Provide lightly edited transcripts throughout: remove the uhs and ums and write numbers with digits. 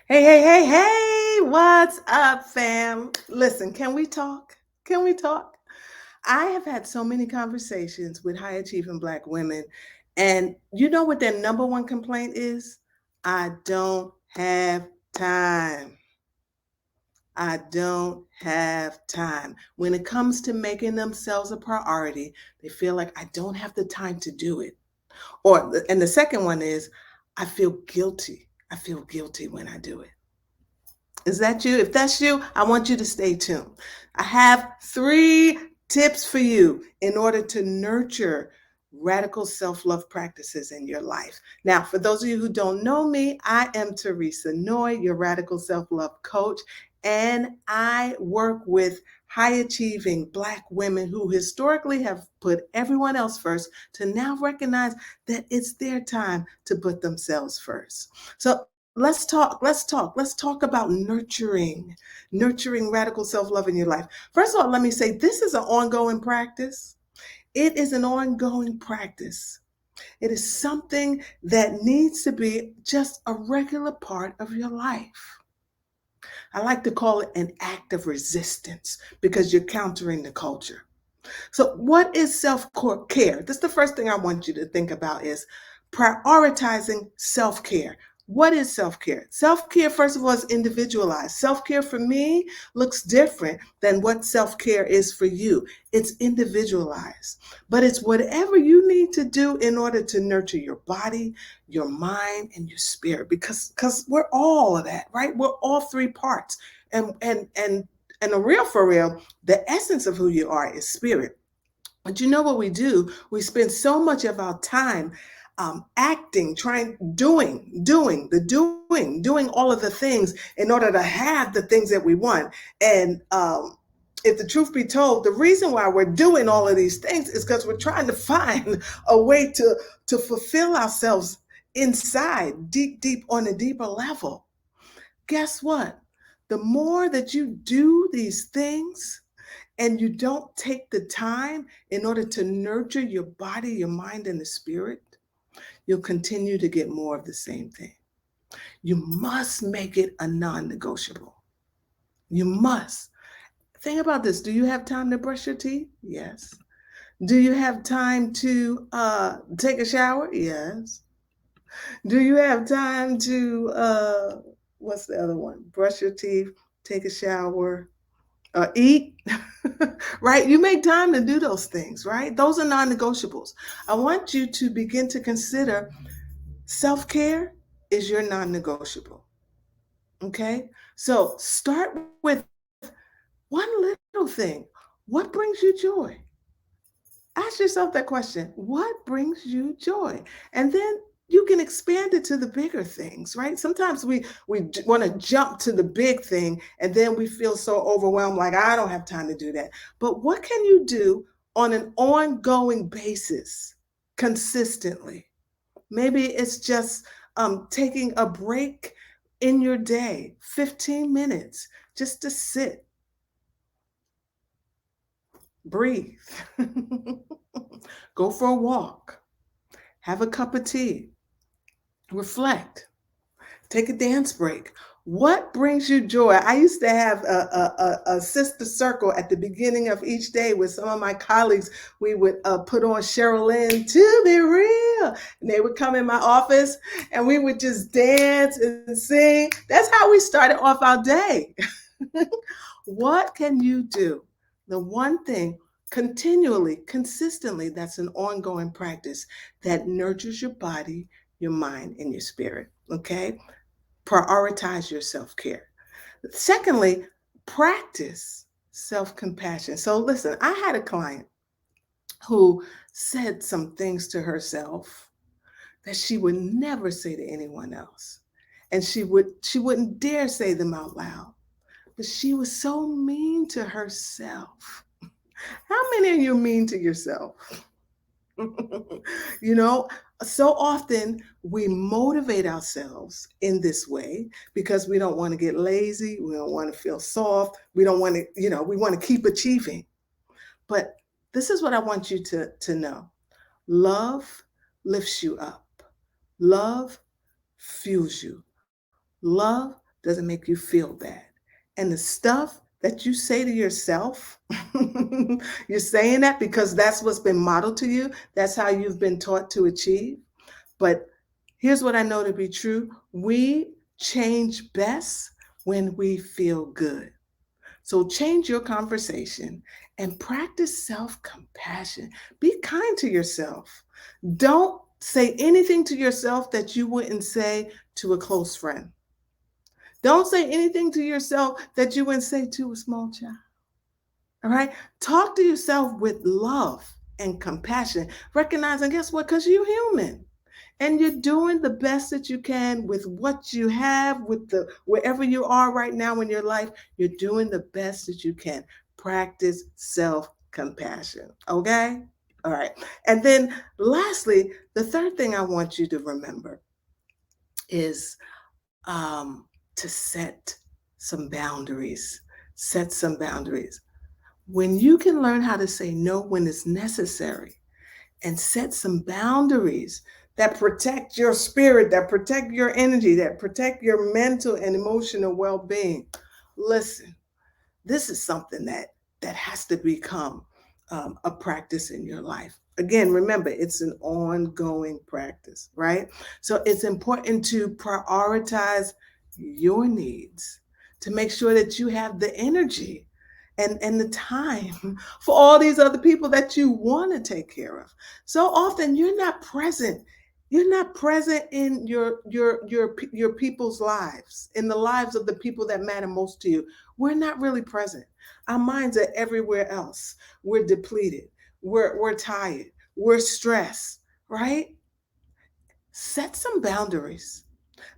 Hey, hey, hey, hey, what's up, fam? Listen, can we talk? Can we talk? I have had so many conversations with high achieving Black women, and you know what their number one complaint is? I don't have time. I don't have time. When it comes to making themselves a priority, they feel like I don't have the time to do it. And the second one is, I feel guilty. I feel guilty when I do it. Is that you? If that's you, I want you to stay tuned. I have 3 tips for you in order to nurture radical self love practices in your life. Now, for those of you who don't know me, I am Teresa Noy, your radical self love coach, and I work with high achieving Black women who historically have put everyone else first to now recognize that it's their time to put themselves first. So, let's talk about nurturing radical self-love in your life. First of all, let me say this is an ongoing practice. It is an ongoing practice. It is something that needs to be just a regular part of your life. I like to call it an act of resistance because you're countering the culture. So, what is self-care? This is the first thing I want you to think about is prioritizing self-care. What is self-care? Self-care, first of all, is individualized. Self-care for me looks different than what self-care is for you. It's individualized, but it's whatever you need to do in order to nurture your body, your mind, and your spirit. Because we're all of that, right? We're all 3 parts. And the real for real, the essence of who you are is spirit. But you know what we do? We spend so much of our time acting, doing all of the things in order to have the things that we want. And if the truth be told, the reason why we're doing all of these things is because we're trying to find a way to fulfill ourselves inside, deep on a deeper level. Guess what? The more that you do these things, and you don't take the time in order to nurture your body, your mind, and the spirit, you'll continue to get more of the same thing. You must make it a non negotiable. You must. Think about this. Do you have time to brush your teeth? Yes. Do you have time to take a shower? Yes. Do you have time to, what's the other one? Brush your teeth, take a shower, eat, right? You make time to do those things, right? Those are non negotiables. I want you to begin to consider self care is your non negotiable. Okay. So start with one little thing. What brings you joy? Ask yourself that question. What brings you joy? And then you can expand it to the bigger things, right? Sometimes we want to jump to the big thing and then we feel so overwhelmed like I don't have time to do that. But what can you do on an ongoing basis consistently? Maybe it's just taking a break in your day, 15 minutes, just to sit, breathe, go for a walk, have a cup of tea, reflect, take a dance break. What brings you joy? I used to have a sister circle at the beginning of each day with some of my colleagues. We would put on Cheryl Lynn to be real. And they would come in my office and we would just dance and sing. That's how we started off our day. What can you do? The one thing continually, consistently, that's an ongoing practice that nurtures your body, your mind, and your spirit. Okay? Prioritize your self care. Secondly, practice self compassion. So, listen, I had a client who said some things to herself that she would never say to anyone else. And she wouldn't dare say them out loud. But she was so mean to herself. How many of you mean to yourself? you know, so often we motivate ourselves in this way because we don't want to get lazy, we don't want to feel soft, we don't want to, we want to keep achieving. But this is what I want you to know. Love lifts you up. Love fuels you. Love doesn't make you feel bad. And the stuff that you say to yourself, you're saying that because that's what's been modeled to you. That's how you've been taught to achieve. But here's what I know to be true: we change best when we feel good. So change your conversation and practice self compassion. Be kind to yourself. Don't say anything to yourself that you wouldn't say to a close friend. Don't say anything to yourself that you wouldn't say to a small child. All right? Talk to yourself with love and compassion. Recognizing, guess what? Because you're human and you're doing the best that you can with what you have, with the wherever you are right now in your life. You're doing the best that you can. Practice self-compassion. Okay? All right. And then lastly, the third thing I want you to remember is to set some boundaries. Set some boundaries. When you can learn how to say no when it's necessary and set some boundaries that protect your spirit, that protect your energy, that protect your mental and emotional well-being. Listen, this is something that has to become a practice in your life. Again, remember, it's an ongoing practice, right? So it's important to prioritize your needs, to make sure that you have the energy and the time for all these other people that you want to take care of. So often you're not present. You're not present in your people's lives, in the lives of the people that matter most to you. We're not really present. Our minds are everywhere else. We're depleted. We're tired. We're stressed, right? Set some boundaries.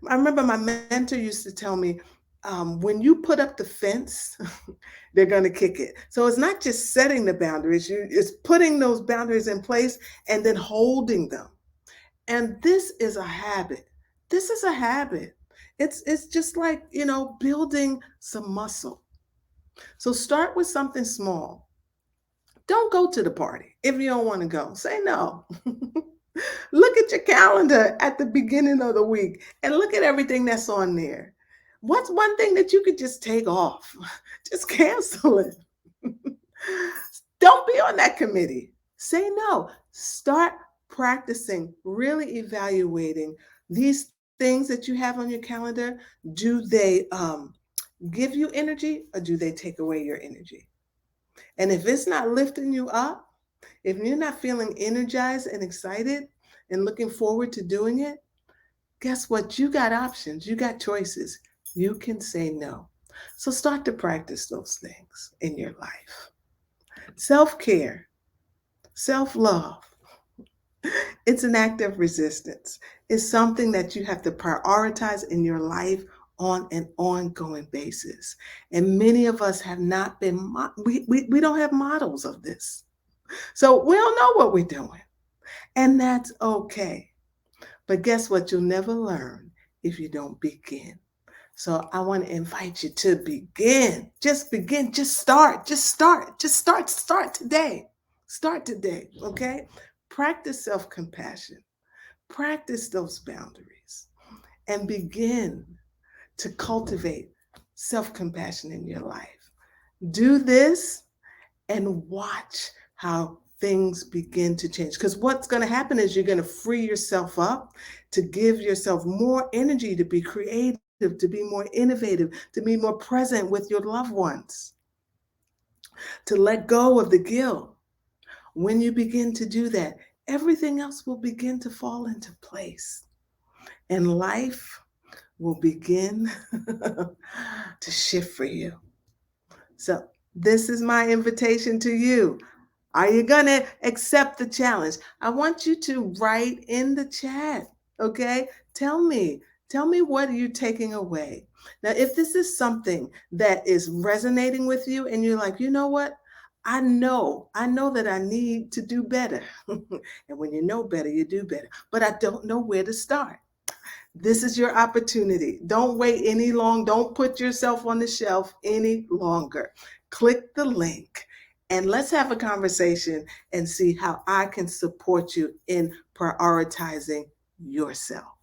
I remember my mentor used to tell me, when you put up the fence, they're going to kick it. So it's not just setting the boundaries, it's putting those boundaries in place and then holding them. And this is a habit. This is a habit. It's just like, building some muscle. So start with something small. Don't go to the party if you don't want to go. Say no. Look at your calendar at the beginning of the week and look at everything that's on there. What's one thing that you could just take off? Just cancel it. Don't be on that committee. Say no. Start practicing, really evaluating these things that you have on your calendar. Do they give you energy or do they take away your energy? And if it's not lifting you up, if you're not feeling energized and excited and looking forward to doing it, guess what? You got options, you got choices. You can say no. So start to practice those things in your life. Self care, self love, it's an act of resistance. It's something that you have to prioritize in your life on an ongoing basis. And many of us have not been, we don't have models of this. So we don't know what we're doing. And that's okay. But guess what? You'll never learn if you don't begin. So I want to invite you to begin. Just begin. Just start. Just start. Just start. Start today. Start today. Okay? Practice self compassion. Practice those boundaries and begin to cultivate self compassion in your life. Do this and watch how things begin to change. Because what's going to happen is you're going to free yourself up to give yourself more energy to be creative, to be more innovative, to be more present with your loved ones, to let go of the guilt. When you begin to do that, everything else will begin to fall into place and life will begin to shift for you. So, this is my invitation to you. Are you going to accept the challenge? I want you to write in the chat, okay? Tell me what are you taking away? Now, if this is something that is resonating with you and you're like, you know what? I know that I need to do better. And when you know better, you do better. But I don't know where to start. This is your opportunity. Don't wait any long. Don't put yourself on the shelf any longer. Click the link and let's have a conversation and see how I can support you in prioritizing yourself.